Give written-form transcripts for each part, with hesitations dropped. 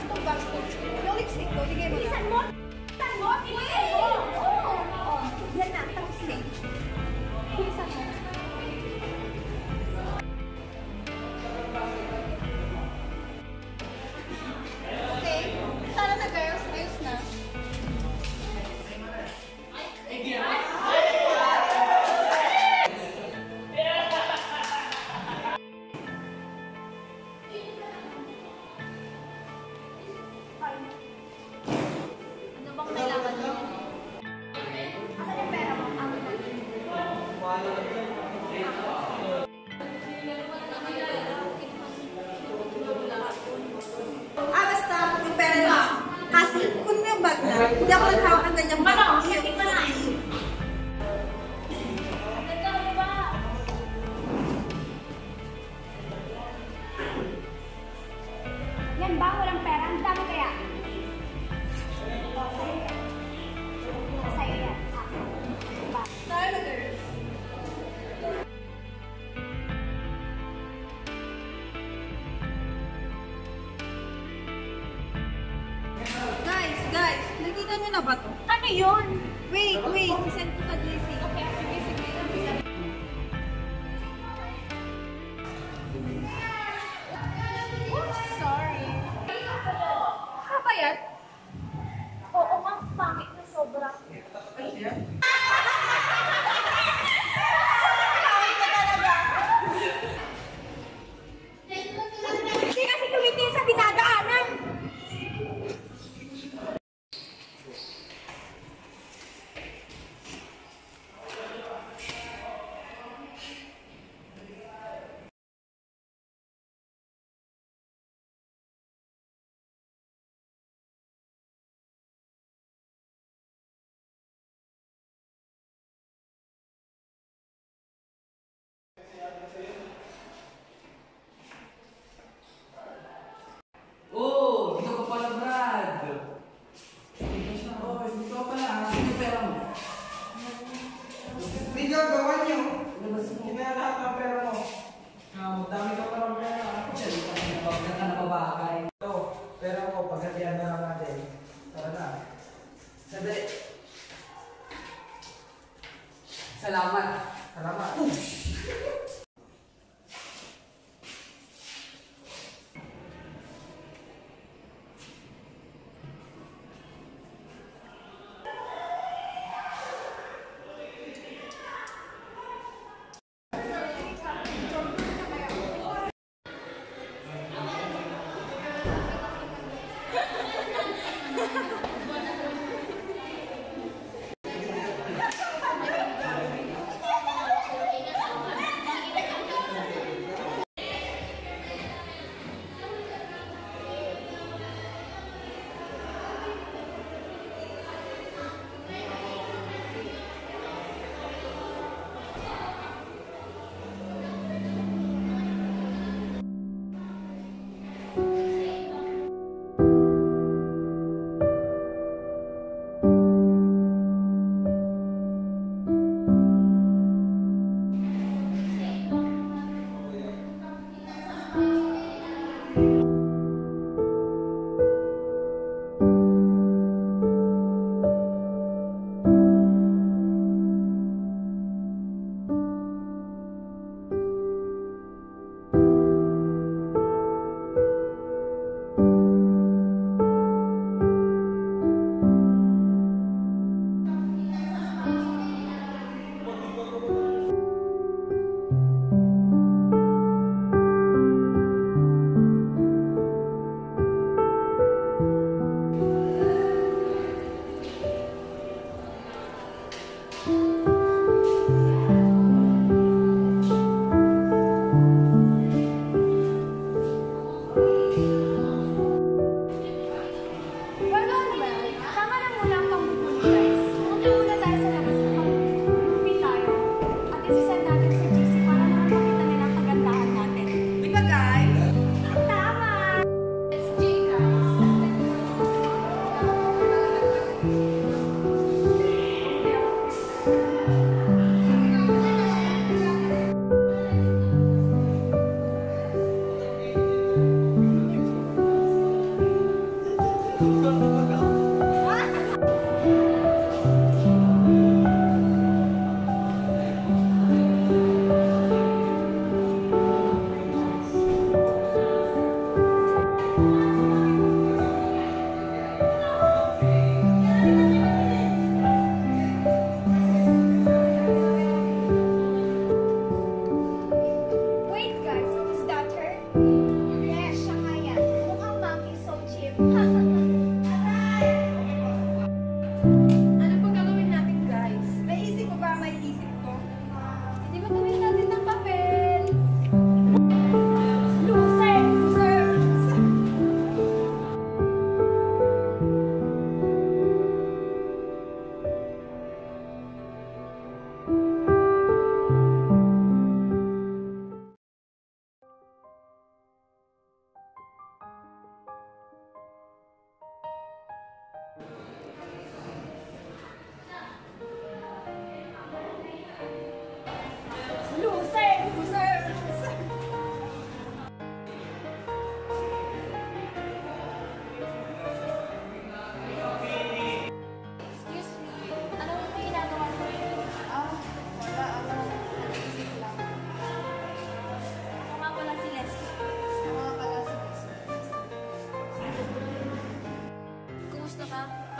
Bastos. Yung lipstick ko, ibigay mo na. Bilisan mo! Bilisan mo! Bilisan mo! Oo! Yan na, tapos na. Bilisan mo. Okay. Tara na girls, ayos na. Ano bang kailangan mo? Asan yung pera mo? Basta, yung pera na. Kasi, kung may bag na, hindi ako naghawak ng ganyang bag. Manong, sakit mo na. Nagkano ba? Yan ba? Walang pera? Ang dami kaya? Sa'yo yan. Diba? Tara na girls. Guys, nakita nyo na ba to? Ano yun? Wait, send ko sa GC. Okay, sige. Oops, sorry. Kabayat? Oo, ma'am. Pangit na sobra. Hindi kasi tumitingin sa dinadaanan. Oh, dito ka pala, Brad. Oh, dito ka pala. Ano yung pera mo? Hindi gagawa niyo. Labas mo. Kinaya lahat ng pera mo. Dami ka pa ng pera. Actually, pagkakita ka na babakay. Ito, pera mo, paghatihan na lang natin. Tara na. Sandali. Salamat. Salamat.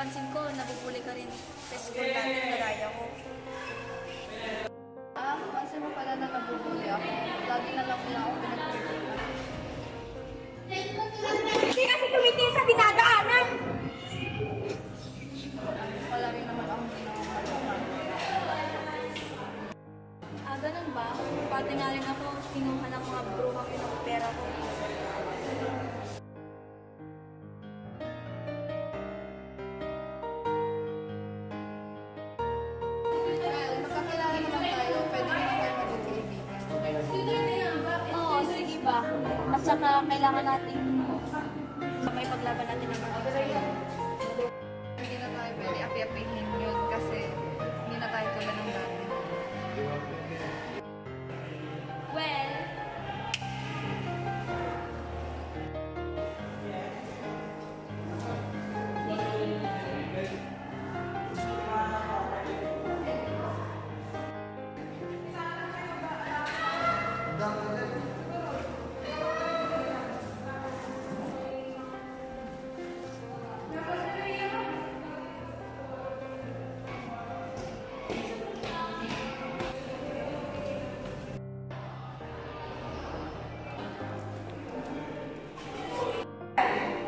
napansin ko, nabubuli ka rin sa school natin, nagaya ko. Kasi mo pala na nabubuli ako. Lagi na lang ako pinagpipilitan. Hindi kasi tumitingin sa dinadaanan! Wala rin naman akong ginawa. Ganun ba? Pati nga rin ako, kinuha ng mga bruhang yun ang pera ko. Well, magkakilala naman tayo. Pwede naman tayo magkakaibigan. Oo, sige ba? At saka kailangan natin makipaglaban natin ng mga kaibigan. Hindi na tayo pwede api-apihin yun kasi hindi na tayo tulad ng dati. Well,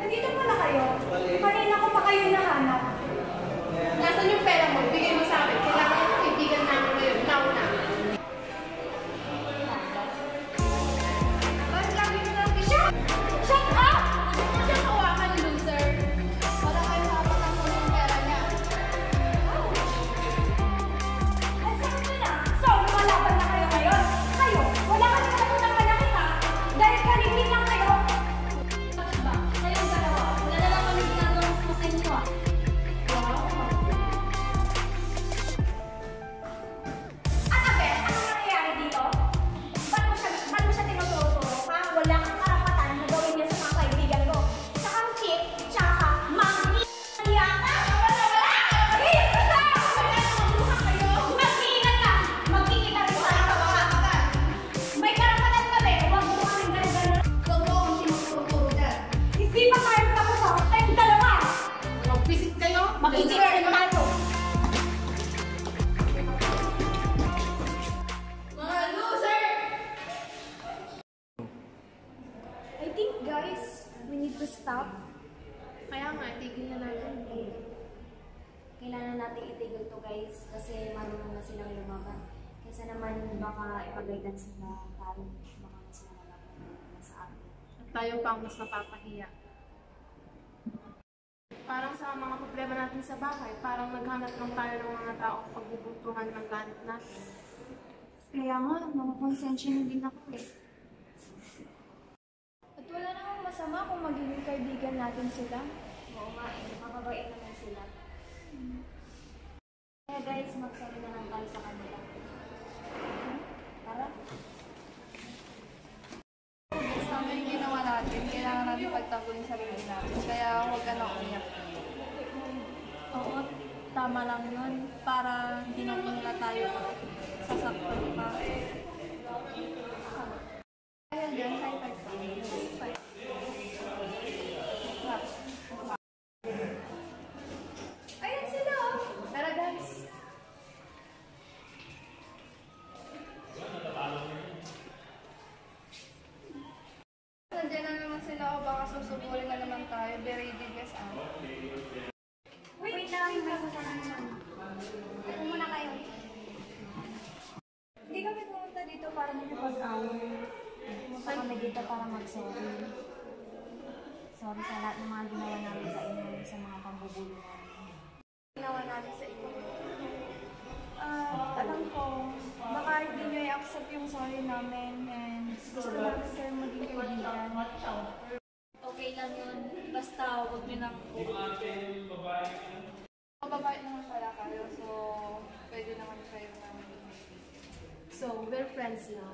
nandito pala kayo. Kanina ko pa kayo nahanap. Nasaan yung pera mo? Bigay mo sa akin. Kailangan yung kaibigan namin ngayon. Now na. Bakit lagi mo lang shut up! Siya kawakan, loser! Wala kayo hapatan mo yung pera niya. Nasaan ka na? So, lumalaban na kayo ngayon. Kayo, wala ka na ng malaki ha? Dahil kalimit lang kayo. Bakit ba? Kayong dalawa. Wala na lang kami ginagawa ko sa inyo ah. At abe, anong nangyayari dito? Ba't mo siya tinuturo? Ha? Wala kang karapatan na gawin niya sa mga kaibigan ko. Tsaka ang chick, tsaka mag-iiya ka! Mag-iingat ka! Mag-iingat ka! Magkikita rin tayo sa mga kagat. May karapatan kami, huwag mo kaming gano'n. Huwag mo akong tinuturo dyan. Hindi pa tayo tapos ha? Tayong dalawa! Mag-visit kayo. Makikita rin tayo! Mga loser! I think guys, we need to stop. Kaya nga, tigil na natin. Kailangan natin itigil to guys kasi marunong na silang lumaban. Kaysa naman baka ipag-guidance na tayo, baka na sila malaban sa atin. At tayo pa ang mas napapahiya. Parang sa mga problema natin sa bahay, parang naghanap lang tayo ng mga tao pagbubuntuhan ng galit natin. Kaya nga, makakonsensya na din ako eh. At wala namang masama kung magiging kaibigan natin sila. Oo nga eh, mababait naman sila. Kaya guys, mag-sorry na lang tayo sa kanila. Tara. Basta yung ginawa natin, kailangan natin pagtanggol yung sarili natin. Kaya huwag ka na umiyak. Oo, tama lang yun. Para hindi na nila tayo sasaktan pa. Dahil dyan, high five pa. High five. Ayan sila oh! Tara guys! Nandiyan na naman sila o baka susubulin na naman tayo. Be ready guys ah. Wait lang! Ako muna kayo. Hindi kami pumunta dito para makipag-away. Pumunta kami dito para mag-sorry. Sorry sa lahat ng mga ginawa namin sa inyo, sa mga pambubuli namin. Ginawa namin sa inyo. Alam ko, baka hindi nyo i-accept yung sorry namin and gusto namin kayo maging kaibigan. Okay lang yun. Basta huwag nyo nang Mababae naman pala kayo, so pwede naman kayo namin. So, we're friends now.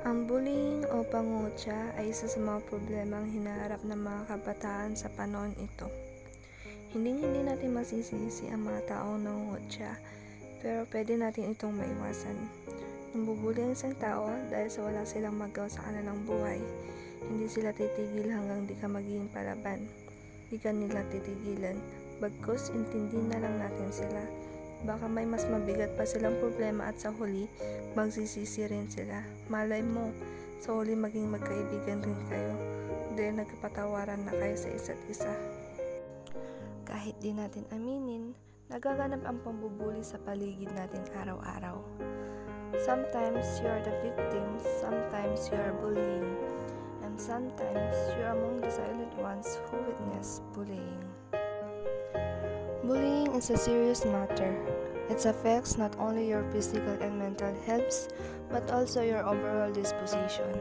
Ang bullying o pangutya ay isa sa mga problemang hinaharap ng mga kabataan sa panahon ito. Hindi natin masisisi ang mga taong nangungutya Pero pwede natin itong maiwasan. Nambubuli ang isang tao dahil sa wala silang magawa sa kanilang buhay. Hindi sila titigil hanggang di ka magiging palaban. Di ka nila titigilan. Bagkus, intindi na lang natin sila. Baka may mas mabigat pa silang problema at sa huli, magsisisi rin sila. Malay mo, sa huli maging magkaibigan rin kayo. Dahil nagkapatawaran na kayo sa isa't isa. Kahit di natin aminin, nagaganap ang pambubuli sa paligid natin araw-araw. Sometimes you are the victim, sometimes you are bullying, and sometimes you are among the silent ones who witness bullying. Bullying is a serious matter. It affects not only your physical and mental health, but also your overall disposition.